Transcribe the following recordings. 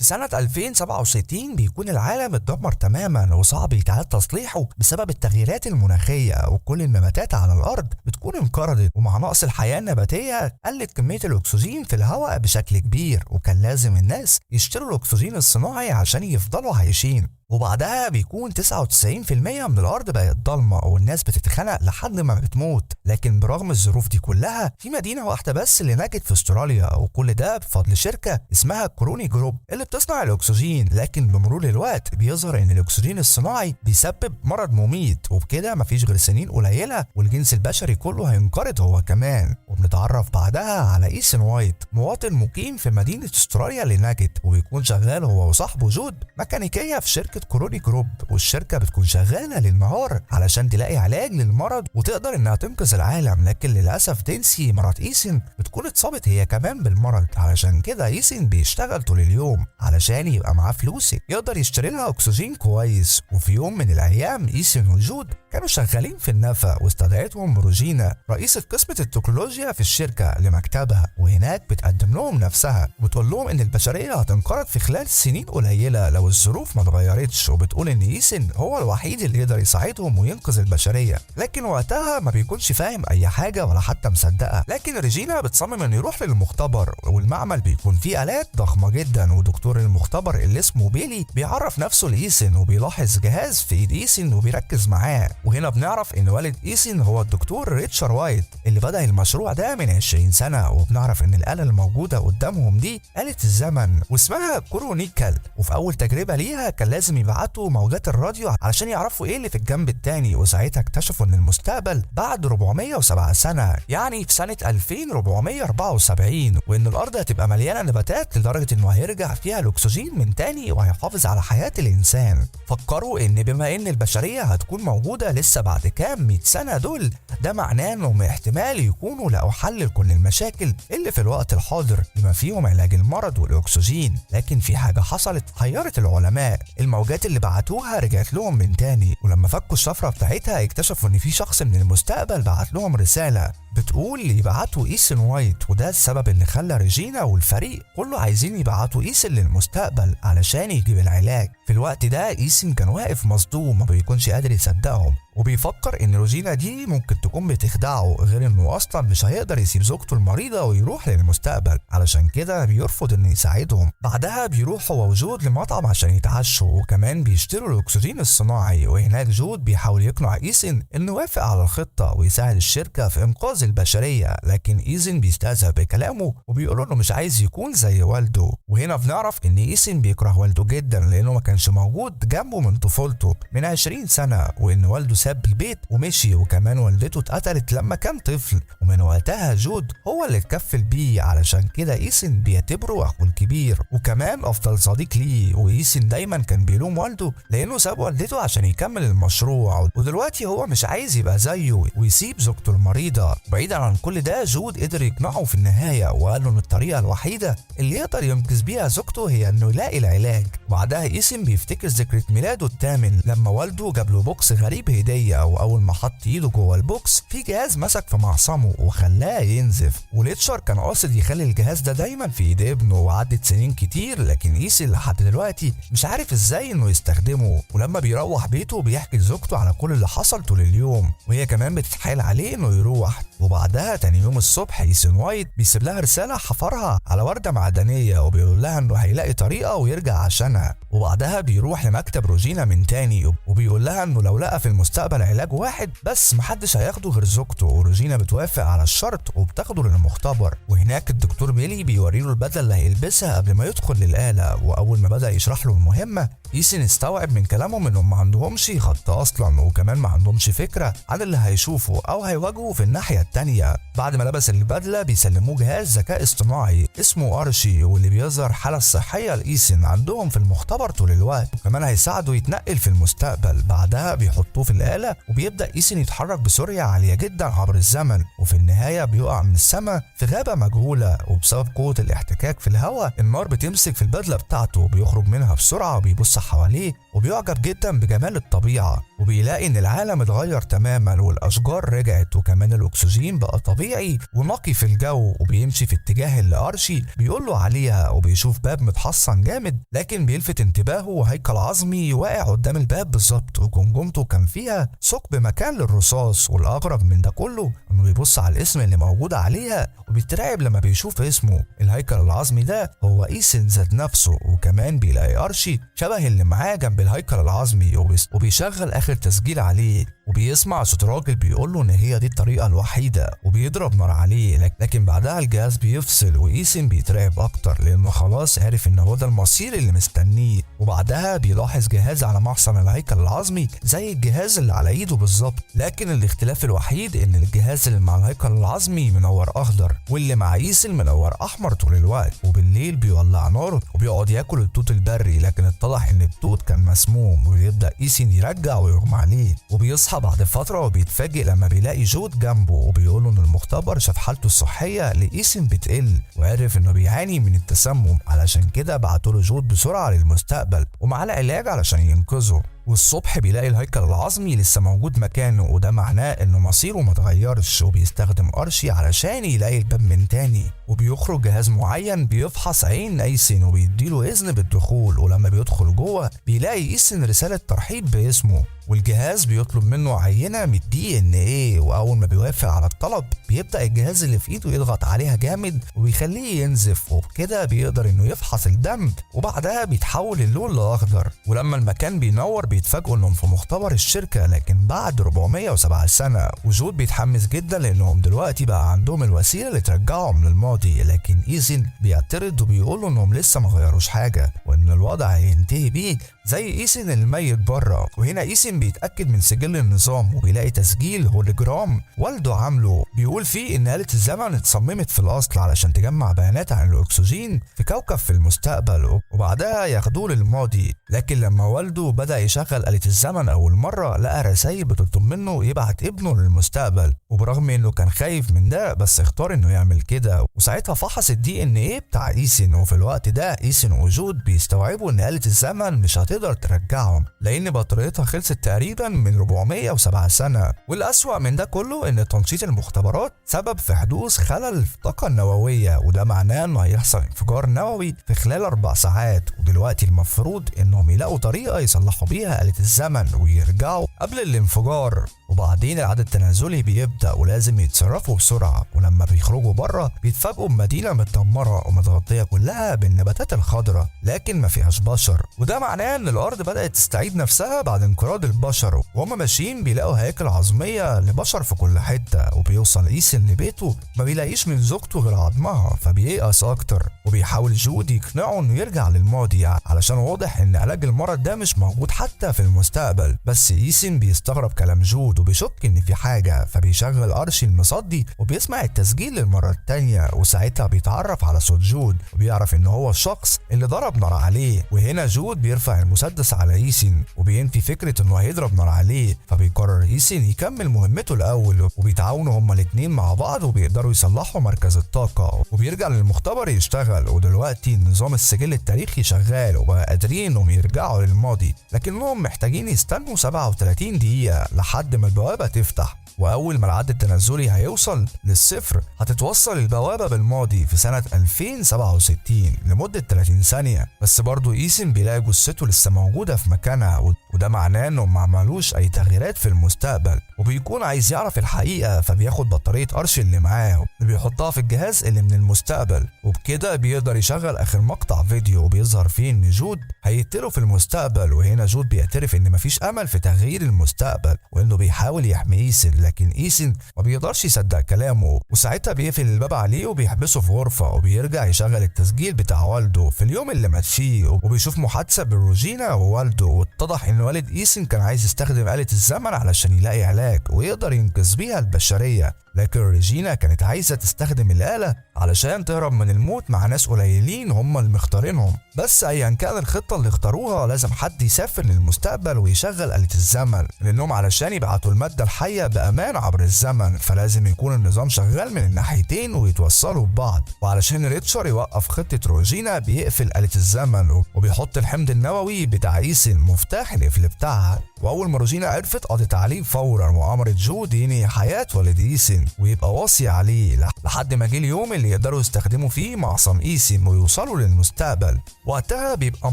في سنة 2067 بيكون العالم اتدمر تماما وصعب يتعاد تصليحه بسبب التغييرات المناخية، وكل النباتات على الأرض بتكون انقرضت، ومع نقص الحياة النباتية قلت كمية الأكسجين في الهواء بشكل كبير، وكان لازم الناس يشتروا الأكسجين الصناعي عشان يفضلوا عايشين. وبعدها بيكون 99% من الأرض بقت ضلمة والناس بتتخنق لحد ما بتموت. لكن برغم الظروف دي كلها في مدينة واحدة بس اللي نجت في استراليا، وكل ده بفضل شركة اسمها كروني جروب اللي بتصنع الأكسجين. لكن بمرور الوقت بيظهر إن الأكسجين الصناعي بيسبب مرض مميت، وبكده مفيش غير سنين قليلة والجنس البشري كله هينقرض هو كمان. وبنتعرف بعدها على إيسن وايت، مواطن مقيم في مدينة استراليا اللي نجت، وبيكون شغال هو وصاحبه جود ميكانيكية في شركة كروني جروب. والشركة بتكون شغالة للنهار علشان تلاقي علاج للمرض وتقدر انها تنقذ العالم. لكن للأسف دينسي مرات إيسن بتكون اتصابت هي كمان بالمرض، علشان كده إيسن بيشتغل طول اليوم علشان يبقى معاه فلوس يقدر يشتري لها أكسجين كويس. وفي يوم من الأيام إيسن وجود كانوا شغالين في النفق، واستدعتهم روجينا رئيسة قسم التكنولوجيا في الشركة لمكتبها، وهناك بتقدم لهم نفسها وبتقول لهم ان البشرية هتنقرض في خلال سنين قليلة لو الظروف ما اتغيرتش، وبتقول ان إيسن هو الوحيد اللي يقدر يساعدهم وينقذ البشرية. لكن وقتها ما بيكونش فاهم اي حاجة ولا حتى مصدقها. لكن روجينا بتصمم انه يروح للمختبر، والمعمل بيكون فيه آلات ضخمة جدا، ودكتور المختبر اللي اسمه بيلي بيعرف نفسه لإيسن وبيلاحظ جهاز في ايد إيسن وبيركز معاه. وهنا بنعرف ان والد إيسن هو الدكتور ريتشارد وايت اللي بدأ المشروع ده من 20 سنة. وبنعرف ان الآلة الموجودة قدامهم دي آلة الزمن واسمها كورونيكال، وفي اول تجربة ليها كان لازم يبعتوا موجات الراديو علشان يعرفوا ايه اللي في الجنب التاني. وساعتها اكتشفوا ان المستقبل بعد 407 سنة، يعني في سنة 2474، وان الارض هتبقى مليانة نباتات لدرجة انه هيرجع فيها الاكسجين من تاني وهيحافظ على حياة الانسان. فكروا ان بما ان البشرية هتكون موجودة لسه بعد كام 100 سنة دول، ده معناه انهم احتمال يكونوا لقوا حل لكل المشاكل اللي في الوقت الحاضر بما فيهم علاج المرض والاكسجين. لكن في حاجة حصلت حيرت العلماء، الموجات اللي بعتوها رجعت لهم من تاني، ولما فكوا الشفرة بتاعتها اكتشفوا ان في شخص من المستقبل بعت لهم رسالة بتقول يبعتوا إيسن وايت. وده السبب اللي خلى ريجينا والفريق كله عايزين يبعتوا إيسن للمستقبل علشان يجيب العلاج. في الوقت ده إيسن كان واقف مصدوم، ما بيكونش قادر يصدقهم، وبيفكر ان روجينا دي ممكن تكون بتخدعه، غير انه اصلا مش هيقدر يسيب زوجته المريضه ويروح للمستقبل، علشان كده بيرفض انه يساعدهم. بعدها بيروح هو وجود لمطعم عشان يتعشوا، وكمان بيشتروا الاكسجين الصناعي. وهناك جود بيحاول يقنع إيسن انه يوافق على الخطه ويساعد الشركه في انقاذ البشريه. لكن إيسن بيستهزأ بكلامه وبيقول انه مش عايز يكون زي والده. وهنا بنعرف ان إيسن بيكره والده جدا لانه ما كانش موجود جنبه من طفولته من 20 سنه، وان والده ساب البيت ومشي، وكمان والدته اتقتلت لما كان طفل، ومن وقتها جود هو اللي اتكفل بيه. علشان كده إيسن بيعتبره اخوه الكبير وكمان افضل صديق ليه. وإيسن دايما كان بيلوم والده لانه ساب والدته عشان يكمل المشروع، ودلوقتي هو مش عايز يبقى زيه ويسيب زوجته المريضه. بعيدا عن كل ده جود قدر يقنعه في النهايه، وقال له ان الطريقه الوحيده اللي يقدر ينقذ بيها زوجته هي انه يلاقي العلاج. وبعدها إيسن بيفتكر ذكرى ميلاده الثامن لما والده جاب له بوكس غريب هديه، واول ما حط ايده جوه البوكس في جهاز مسك في معصمه وخلاه ينزف. وليتشر كان قاصد يخلي الجهاز ده دايما في ايد ابنه، وعدت سنين كتير لكن إيسن لحد دلوقتي مش عارف ازاي انه يستخدمه. ولما بيروح بيته بيحكي لزوجته على كل اللي حصل طول اليوم، وهي كمان بتتحايل عليه انه يروح. وبعدها تاني يوم الصبح إيسن وايت بيسيب لها رسالة حفرها على وردة معدنية، وبيقول لها انه هيلاقي طريقة ويرجع عشانها. وبعدها بيروح لمكتب روجينا من تاني، وبيقول لها انه لو لقى في المستقبل علاج واحد بس محدش هياخده غير زوجته. وروجينا بتوافق على الشرط وبتاخده للمختبر. وهناك الدكتور بيلي بيوريله البدلة اللي هيلبسها قبل ما يدخل للآلة. واول ما بدأ يشرح له المهمة إيسن استوعب من كلامهم انهم ما عندهمش خط اصلا، وكمان ما عندهمش فكرة عن اللي هيشوفه او هيواجهه في الناحية التانية. بعد ما لبس البدلة بيسلموه جهاز ذكاء اصطناعي اسمه أرشي، واللي بيظهر حالة الصحية لإيسن عندهم في المختبر طول الوقت، وكمان هيساعده يتنقل في المستقبل. بعدها بيحطوه في الآلة وبيبدأ إيسن يتحرك بسرعة عالية جدا عبر الزمن، وفي النهاية بيقع من السماء في غابة مجهولة. وبسبب قوة الاحتكاك في الهواء النار بتمسك في البدلة بتاعته، بيخرج منها بسرعة وبيبص حواليه وبيعجب جدا بجمال الطبيعة. وبيلاقي ان العالم اتغير تماما والاشجار رجعت وكمان الاكسجين بقى طبيعي ونقي في الجو، وبيمشي في اتجاه اللي ارشي بيقول له عليها، وبيشوف باب متحصن جامد لكن بيلفت انتباهه هيكل عظمي واقع قدام الباب بالظبط، وجمجمته كان فيها ثقب مكان للرصاص. والاغرب من ده كله انه بيبص على الاسم اللي موجود عليها وبيترعب لما بيشوف اسمه. الهيكل العظمي ده هو ايسن ذات نفسه، وكمان بيلاقي ارشي شبه اللي معاه جنب الهيكل العظمي وبيشغل اخر تسجيل عليه، وبيسمع صوت راجل بيقول له ان هي دي الطريقه الوحيده، وبيضرب نار عليه. لكن بعدها الجهاز بيفصل وايسن بيترعب اكتر لانه خلاص عارف ان هو ده المصير اللي مستنيه. وبعدها بيلاحظ جهاز على محصن الهيكل العظمي زي الجهاز اللي على ايده بالظبط، لكن الاختلاف الوحيد ان الجهاز اللي مع الهيكل العظمي منور اخضر واللي مع ايسن منور احمر طول الوقت. وبالليل بيولع نار وبيقعد ياكل التوت البري، لكن اتضح ان التوت كان مسموم، ويبدا ايسن يرجع ويغمى عليه. وبيصحى بعد فتره وبيتفاجئ لما بيلاقي جود جنبه وبيقول له ان المختبر شاف حالته الصحيه لايسن بتقل، وعرف انه بيعاني من التسمم، علشان كده بعتوا له جود بسرعه للمستقبل ومعاه العلاج علشان ينقذه. والصبح بيلاقي الهيكل العظمي لسه موجود مكانه، وده معناه انه مصيره ما اتغيرش، وبيستخدم ارشي علشان يلاقي الباب من تاني. وبيخرج جهاز معين بيفحص عين ايسن وبيديله اذن بالدخول، ولما بيدخل جوه بيلاقي ايسن رساله ترحيب باسمه، والجهاز بيطلب منه عينه من DNA. واول ما بيوافق على الطلب بيبدا الجهاز اللي في ايده يضغط عليها جامد وبيخليه ينزف، وبكده بيقدر انه يفحص الدم، وبعدها بيتحول اللون لاخضر. ولما المكان بينور بيتفاجئوا انهم في مختبر الشركه لكن بعد 407 سنه. وجود بيتحمس جدا لانهم دلوقتي بقى عندهم الوسيله اللي ترجعهم للماضي، لكن ايسن بيعترض وبيقول انهم لسه ما غيروش حاجه وان الوضع هينتهي بيه زي ايسن الميت بره. وهنا ايسن بيتاكد من سجل النظام وبيلاقي تسجيل هولوجرام والده عامله بيقول فيه ان آلة الزمن اتصممت في الاصل علشان تجمع بيانات عن الاكسجين في كوكب في المستقبل، وبعدها ياخدوه للماضي. لكن لما والده بدا يشغل آلة الزمن اول مره لقى رسائل بتطلب منه يبعت ابنه للمستقبل، وبرغم انه كان خايف من ده بس اختار انه يعمل كده. وساعتها فحص DNA بتاع ايسن، وفي الوقت ده ايسن وجود بيستوعبوا ان آلة الزمن مش هتقدر ترجعهم لان بطاريتها خلصت تقريبا من 407 سنه. والاسوأ من ده كله ان تنشيط المختبرات سبب في حدوث خلل في الطاقه النوويه، وده معناه انه هيحصل انفجار نووي في خلال 4 ساعات. ودلوقتي المفروض انهم يلاقوا طريقه يصلحوا بيها آلة الزمن ويرجعوا قبل الانفجار. وبعدين العد التنازلي بيبدا ولازم يتصرفوا بسرعه، ولما بيخرجوا بره بيتفاجئوا بمدينه متدمره ومتغطيه كلها بالنباتات الخضراء لكن ما فيهاش بشر، وده معناه ان الارض بدات تستعيد نفسها بعد انقراض البشر. وهم ماشيين بيلاقوا هياكل عظميه لبشر في كل حته، وبيوصل ايسن لبيته ما بيلاقيش من زوجته غير عظمها فبييأس اكتر، وبيحاول جود يقنعه انه يرجع للماضي علشان واضح ان علاج المرض ده مش موجود حتى في المستقبل. بس ايسن بيستغرب كلام جود وبيشك ان في حاجه، فبيشغل ارشي المصدي وبيسمع التسجيل للمره التانيه، وساعتها بيتعرف على صوت جود وبيعرف ان هو الشخص اللي ضرب نار عليه. وهنا جود بيرفع المسدس على ايسن وبينفي فكره انه هيضرب نار عليه، فبيقرر ايسن يكمل مهمته الاول، وبيتعاونوا هما الاتنين مع بعض وبيقدروا يصلحوا مركز الطاقه، وبيرجع للمختبر يشتغل. ودلوقتي نظام السجل التاريخي شغال وبقى قادرين انهم يرجعوا للماضي، لكنهم محتاجين يستنوا 37 دقيقه لحد ما البوابه تفتح. واول ما العد التنازلي هيوصل للصفر هتتوصل البوابه بالماضي في سنه 2067 لمده 30 ثانيه. بس برضه ايسن بيلاقي جثته لسه موجوده في مكانها، وده معناه انه ما عملوش اي تغييرات في المستقبل، وبيكون عايز يعرف الحقيقه فبياخد بطاريه ارشي اللي معاه وبيحطها في الجهاز اللي من المستقبل، وبكده بيقدر يشغل اخر مقطع فيديو وبيظهر فيه ان جود هيقتله في المستقبل. وهنا جود بيعترف ان مفيش امل في تغيير المستقبل وانه بيحاول يحمي ايسن، لكن ايسن ما بيقدرش يصدق كلامه، وساعتها بيقفل الباب عليه وبيحبسه في غرفه، وبيرجع يشغل التسجيل بتاع والده في اليوم اللي مات فيه، وبيشوف محادثه بين روجينا ووالده، واتضح ان والد ايسن كان عايز يستخدم آلة الزمن علشان يلاقي علاج ويقدر ينقذ بيها البشريه، لكن ريجينا كانت عايزة تستخدم الآلة علشان تهرب من الموت مع ناس قليلين هم اللي مختارينهم. بس ايا كان الخطة اللي اختاروها لازم حد يسافر للمستقبل ويشغل آلة الزمن، لانهم علشان يبعتوا المادة الحية بأمان عبر الزمن فلازم يكون النظام شغال من الناحيتين ويتوصلوا ببعض. وعلشان ريتشارد يوقف خطة روجينا بيقفل آلة الزمن وبيحط الحمض النووي بتاع ايسن مفتاح القفل بتاعها. واول ما روجينا عرفت قضت عليه فورا وامرت جود ينهي حياة والد ايسن ويبقى واصي عليه لحد ما جه اليوم اللي يقدروا يستخدموا فيه معصم ايسن ويوصلوا للمستقبل. وقتها بيبقى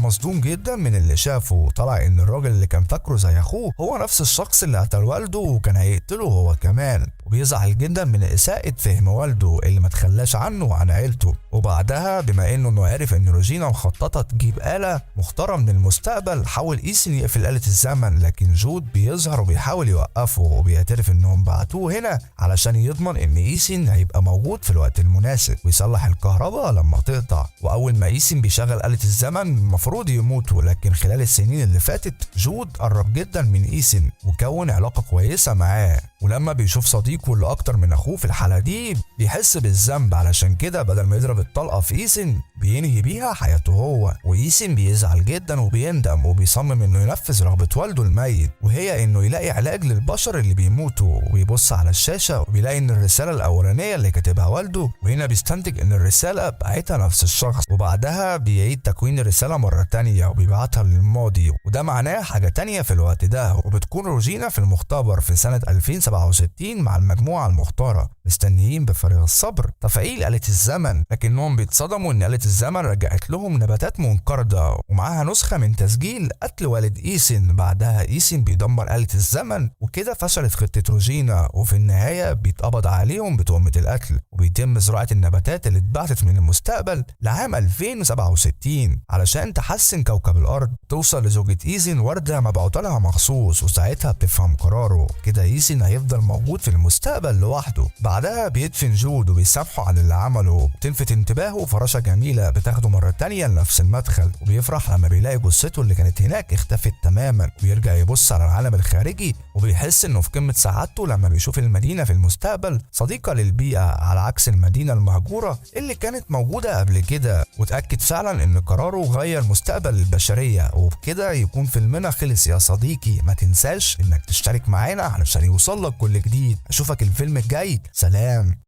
مصدوم جدا من اللي شافه، وطلع ان الراجل اللي كان فاكره زي اخوه هو نفس الشخص اللي قتل والده وكان هيقتله هو كمان. وبيزعل جدا من اساءة فهم والده اللي ما تخلاش عنه وعن عيلته. وبعدها بما انه عرف ان روجينا مخططة تجيب آلة مختارة من المستقبل حاول ايسن يقفل آلة الزمن، لكن جود بيظهر وبيحاول يوقفه وبيعترف انهم بعتوه هنا علشان يضمن ان ايسن هيبقى موجود في الوقت المناسب ويصلح الكهرباء لما تقطع. واول ما ايسن بيشغل آلة الزمن المفروض يموتوا، لكن خلال السنين اللي فاتت جود قرب جدا من ايسن وكون علاقة كويسة معاه. ولما بيشوف صديقه اللي اكتر من اخوه في الحالة دي بيحس بالذنب، علشان كده بدل ما يضرب الطلقة في ايسن بينهي بيها حياته هو. وايسن بيزعل جدا وبيندم وبيصمم انه ينفذ رغبة والده الميت، وهي انه يلاقي علاج للبشر اللي بيموتوا. وبيبص على الشاشة وبيلاقي ان الرسالة الاولانية اللي كاتبها والده، وهنا بيستنتج ان الرسالة بعتها نفس الشخص. وبعدها بيعيد تكوين الرسالة مرة تانية وبيبعتها للماضي، وده معناه حاجة تانية في الوقت ده. وبتكون روجينا في المختبر في سنة 2067 مع المجموعة المختارة مستنيين بفارغ الصبر تفعيل آلة الزمن، لكنهم بيتصدموا ان آلة الزمن رجعت لهم نباتات منقرضة ومعاها نسخة من تسجيل قتل والد ايسن. بعدها ايسن بيدمر آلة الزمن وكده فشلت خطة روجينا، وفي النهاية بيتقبض عليهم بتهمة القتل وبيتم زراعة النباتات اللي اتبعتت من المستقبل لعام 2067 علشان تحسن كوكب الارض. توصل لزوجة ايسن وردة مبعوثة لها مخصوص وساعتها بتفهم قراره، كده ايسن هيفضل موجود في المستقبل لوحده. بعدها بيدفن جود وبيسامحه عن اللي عمله. بتلفت انتباهه فراشة جميلة بتاخده مرة تانية لنفس المدخل، وبيفرح لما بيلاقي جثته اللي كانت هناك اختفت تماما، ويرجع يبص على العالم الخارجي وبيحس انه في قمة سعادته لما بيشوف المدينة في المستقبل صديقة للبيئة على عكس المدينة المهجورة اللي كانت موجودة قبل كده. وتأكد فعلا ان قراره غير مستقبل البشرية. وبكده يكون فيلمنا خلص يا صديقي، ما تنساش انك تشترك معانا علشان يوصلك كل جديد. اشوفك الفيلم الجاي، سلام.